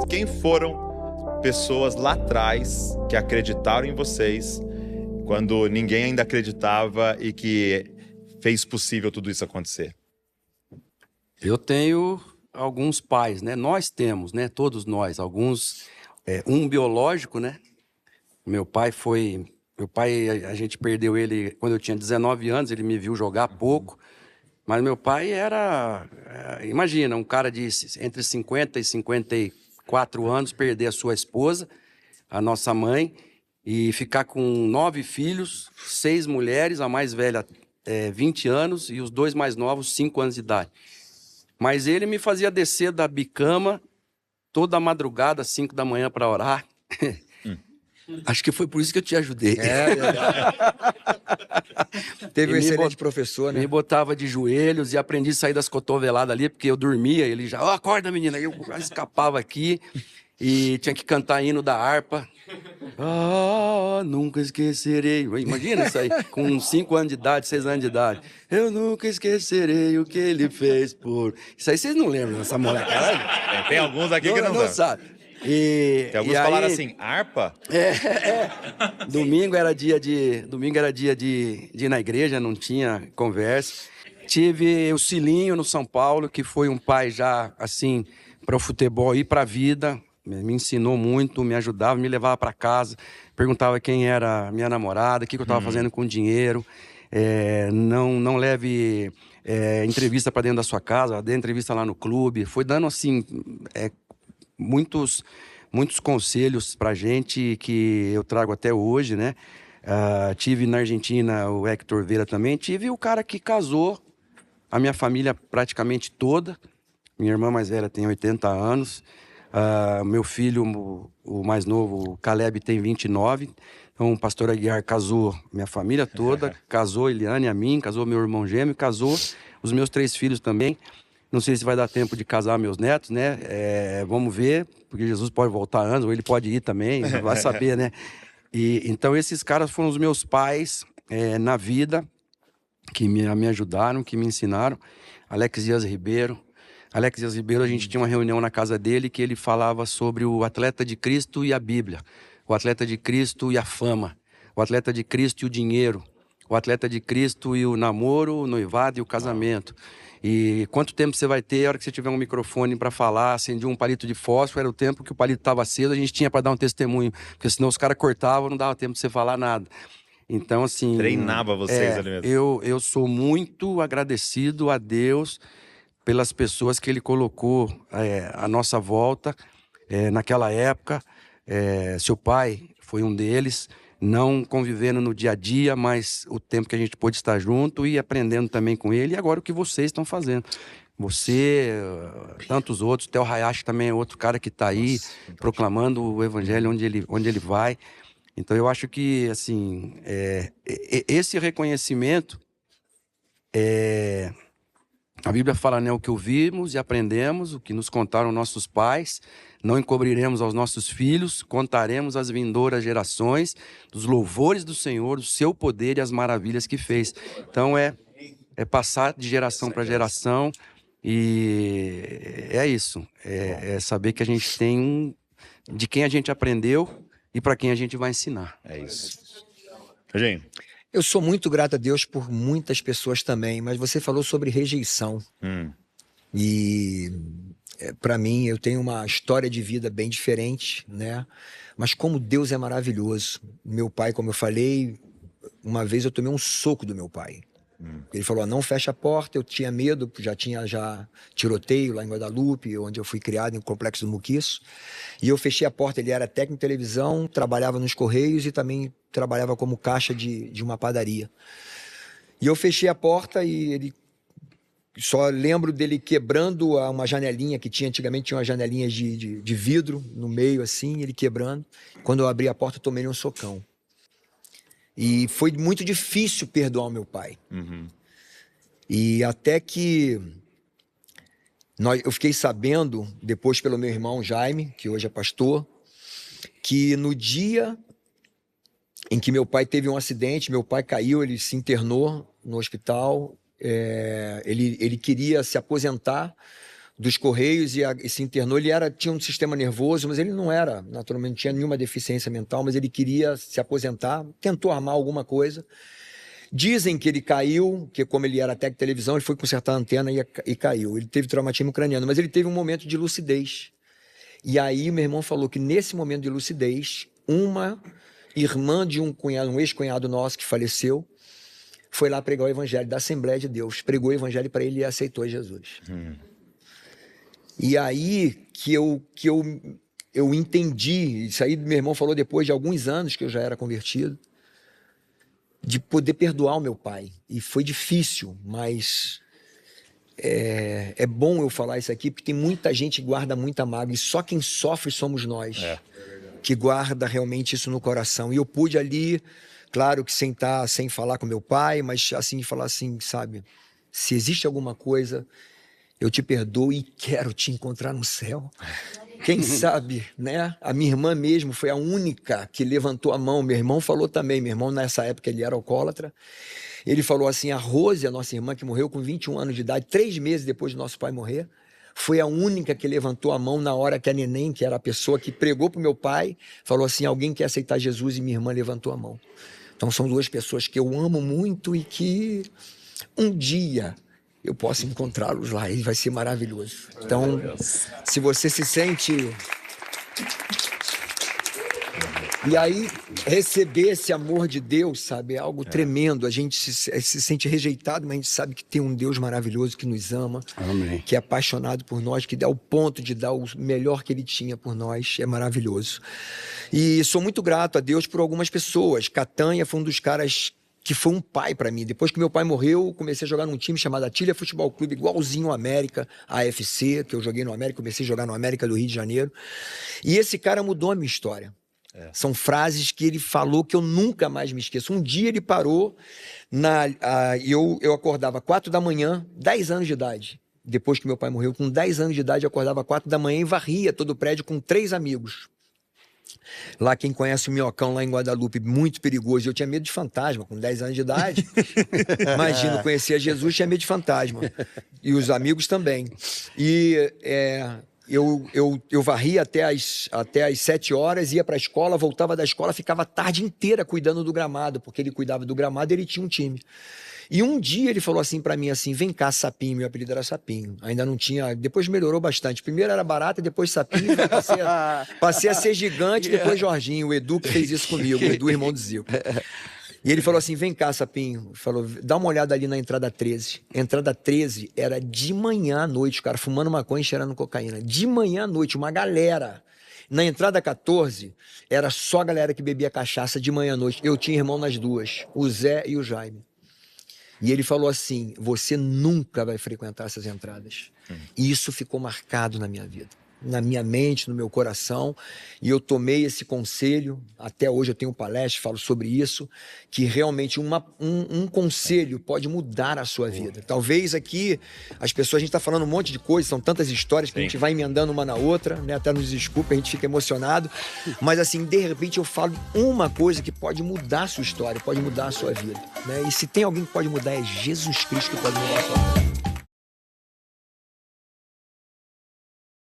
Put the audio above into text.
Quem foram pessoas lá atrás que acreditaram em vocês quando ninguém ainda acreditava e que fez possível tudo isso acontecer? Eu tenho alguns pais, né? Nós temos, né? Todos nós. Alguns, um biológico, né? Meu pai, a gente perdeu ele quando eu tinha 19 anos, ele me viu jogar pouco. Mas meu pai era, imagina, um cara de entre 50 e 54 anos, perder a sua esposa, a nossa mãe, e ficar com 9 filhos, 6 mulheres, a mais velha 20 anos e os 2 mais novos 5 anos de idade. Mas ele me fazia descer da bicama toda madrugada, às 5 da manhã, para orar. Acho que foi por isso que eu te ajudei. Teve um excelente professor, né? Me botava de joelhos e aprendi a sair das cotoveladas ali, porque eu dormia, ele já, acorda menina, eu quase escapava aqui e tinha que cantar hino da harpa. Nunca esquecerei. Imagina isso aí, com 5 anos de idade, 6 anos de idade. Eu nunca esquecerei o que ele fez por... Isso aí vocês não lembram dessa molecada? Tem alguns aqui que não sabe. Tem alguns que falaram assim, harpa? Domingo era dia de ir na igreja, não tinha conversa. Tive o Cilinho no São Paulo, que foi um pai já, assim, para o futebol e para a vida. Me ensinou muito, me ajudava, me levava para casa, perguntava quem era minha namorada, o que eu estava fazendo com o dinheiro. Não leve entrevista para dentro da sua casa, dê entrevista lá no clube. Foi dando, assim, muitos conselhos pra gente que eu trago até hoje, né? Tive na Argentina o Héctor Vieira também. Tive o cara que casou a minha família praticamente toda. Minha irmã mais velha tem 80 anos. Meu filho, o mais novo, o Caleb, tem 29. Então, o pastor Aguiar casou minha família toda. Casou Eliane, a mim, casou meu irmão gêmeo, casou os meus 3 filhos também. Não sei se vai dar tempo de casar meus netos, né? Vamos ver, porque Jesus pode voltar antes, ou ele pode ir também, vai saber, né? Então, esses caras foram os meus pais na vida, que me ajudaram, que me ensinaram. Alex Dias Ribeiro, a gente tinha uma reunião na casa dele que ele falava sobre o atleta de Cristo e a Bíblia, o atleta de Cristo e a fama, o atleta de Cristo e o dinheiro, o atleta de Cristo e o namoro, o noivado e o casamento. E quanto tempo você vai ter, a hora que você tiver um microfone para falar, acendia um palito de fósforo, era o tempo que o palito estava aceso, a gente tinha para dar um testemunho, porque senão os caras cortavam, não dava tempo de você falar nada. Então, assim... Treinava vocês ali mesmo. Eu sou muito agradecido a Deus pelas pessoas que Ele colocou à nossa volta naquela época. Seu pai foi um deles, não convivendo no dia a dia, mas o tempo que a gente pôde estar junto e aprendendo também com ele. E agora o que vocês estão fazendo. Você, tantos outros, Theo Hayashi também é outro cara que está aí proclamando o evangelho onde ele vai. Então eu acho que, assim, esse reconhecimento a Bíblia fala, né, o que ouvimos e aprendemos, o que nos contaram nossos pais, não encobriremos aos nossos filhos, contaremos às vindouras gerações dos louvores do Senhor, o seu poder e as maravilhas que fez. Então é passar de geração para geração e é isso, é saber que a gente tem de quem a gente aprendeu e para quem a gente vai ensinar. É isso. Rogério. Eu sou muito grato a Deus por muitas pessoas também, mas você falou sobre rejeição. E para mim, eu tenho uma história de vida bem diferente, né? Mas como Deus é maravilhoso. Meu pai, como eu falei, uma vez eu tomei um soco do meu pai. Ele falou, não fecha a porta, eu tinha medo, já tinha tiroteio lá em Guadalupe, onde eu fui criado, em Complexo do Muquiço. E eu fechei a porta, ele era técnico de televisão, trabalhava nos Correios e também trabalhava como caixa de uma padaria. E eu fechei a porta e ele... Só lembro dele quebrando uma janelinha que tinha, antigamente tinha umas janelinhas de vidro no meio assim, ele quebrando. Quando eu abri a porta, eu tomei um socão. E foi muito difícil perdoar o meu pai. E até que eu fiquei sabendo, depois pelo meu irmão Jaime, que hoje é pastor, que no dia em que meu pai teve um acidente, meu pai caiu, ele se internou no hospital, ele queria se aposentar dos Correios e se internou. Ele tinha um sistema nervoso, mas ele não era, naturalmente, não tinha nenhuma deficiência mental, mas ele queria se aposentar, tentou armar alguma coisa. Dizem que ele caiu, que como ele era técnico de televisão, ele foi consertar a antena e caiu. Ele teve traumatismo craniano, mas ele teve um momento de lucidez. E aí meu irmão falou que nesse momento de lucidez, uma irmã de um cunhado, um ex-cunhado nosso que faleceu, foi lá pregar o evangelho da Assembleia de Deus, pregou o evangelho para ele e aceitou Jesus. E aí que eu entendi, isso aí meu irmão falou depois de alguns anos que eu já era convertido, de poder perdoar o meu pai. E foi difícil, mas é bom eu falar isso aqui, porque tem muita gente que guarda muita mágoa, e só quem sofre somos nós, que guarda realmente isso no coração. E eu pude ali, claro que sem falar com meu pai, mas assim, falar assim, sabe, se existe alguma coisa, eu te perdoo e quero te encontrar no céu. Quem sabe, né? A minha irmã mesmo foi a única que levantou a mão. Meu irmão falou também. Meu irmão, nessa época, ele era alcoólatra. Ele falou assim, a Rose, a nossa irmã, que morreu com 21 anos de idade, 3 meses depois do nosso pai morrer, foi a única que levantou a mão na hora que a neném, que era a pessoa que pregou para o meu pai, falou assim, alguém quer aceitar Jesus? E minha irmã levantou a mão. Então, são 2 pessoas que eu amo muito e que um dia eu posso encontrá-los lá, e vai ser maravilhoso. Então, se você se sente... E aí, receber esse amor de Deus, sabe, é algo tremendo. A gente se sente rejeitado, mas a gente sabe que tem um Deus maravilhoso que nos ama, Amém. Que é apaixonado por nós, que dá o ponto de dar o melhor que ele tinha por nós. É maravilhoso. E sou muito grato a Deus por algumas pessoas. Catanha foi um dos caras que foi um pai para mim. Depois que meu pai morreu, comecei a jogar num time chamado Atília Futebol Clube, igualzinho ao América, AFC, que eu joguei no América, comecei a jogar no América do Rio de Janeiro. E esse cara mudou a minha história. São frases que ele falou que eu nunca mais me esqueço. Um dia ele parou, eu acordava 4 da manhã, 10 anos de idade. Depois que meu pai morreu, com 10 anos de idade, eu acordava 4 da manhã e varria todo o prédio com 3 amigos. Lá, quem conhece o Minhocão, lá em Guadalupe, muito perigoso. Eu tinha medo de fantasma, com 10 anos de idade. Imagina, conhecia Jesus, tinha medo de fantasma. E os amigos também. E eu varria até as 7 horas, ia para a escola, voltava da escola, ficava a tarde inteira cuidando do gramado, porque ele cuidava do gramado e ele tinha um time. E um dia ele falou assim para mim, assim, vem cá, Sapinho. Meu apelido era Sapinho. Ainda não tinha... Depois melhorou bastante. Primeiro era Barata, depois Sapinho. Passei a ser Gigante, depois Jorginho. O Edu que fez isso comigo. O Edu, irmão do Zico. E ele falou assim, vem cá, Sapinho. Falou, dá uma olhada ali na entrada 13. Entrada 13 era de manhã à noite, cara, fumando maconha e cheirando cocaína. De manhã à noite, uma galera. Na entrada 14, era só a galera que bebia cachaça de manhã à noite. Eu tinha irmão nas duas, o Zé e o Jaime. E ele falou assim, você nunca vai frequentar essas entradas. E isso ficou marcado na minha vida, na minha mente, no meu coração. E eu tomei esse conselho, até hoje eu tenho palestra, falo sobre isso, que realmente um conselho pode mudar a sua vida. Talvez aqui, as pessoas, a gente está falando um monte de coisas, são tantas histórias que a gente vai emendando uma na outra, né? Até nos desculpa, a gente fica emocionado. Mas assim, de repente eu falo uma coisa que pode mudar a sua história, pode mudar a sua vida, né? E se tem alguém que pode mudar, é Jesus Cristo que pode mudar a sua vida.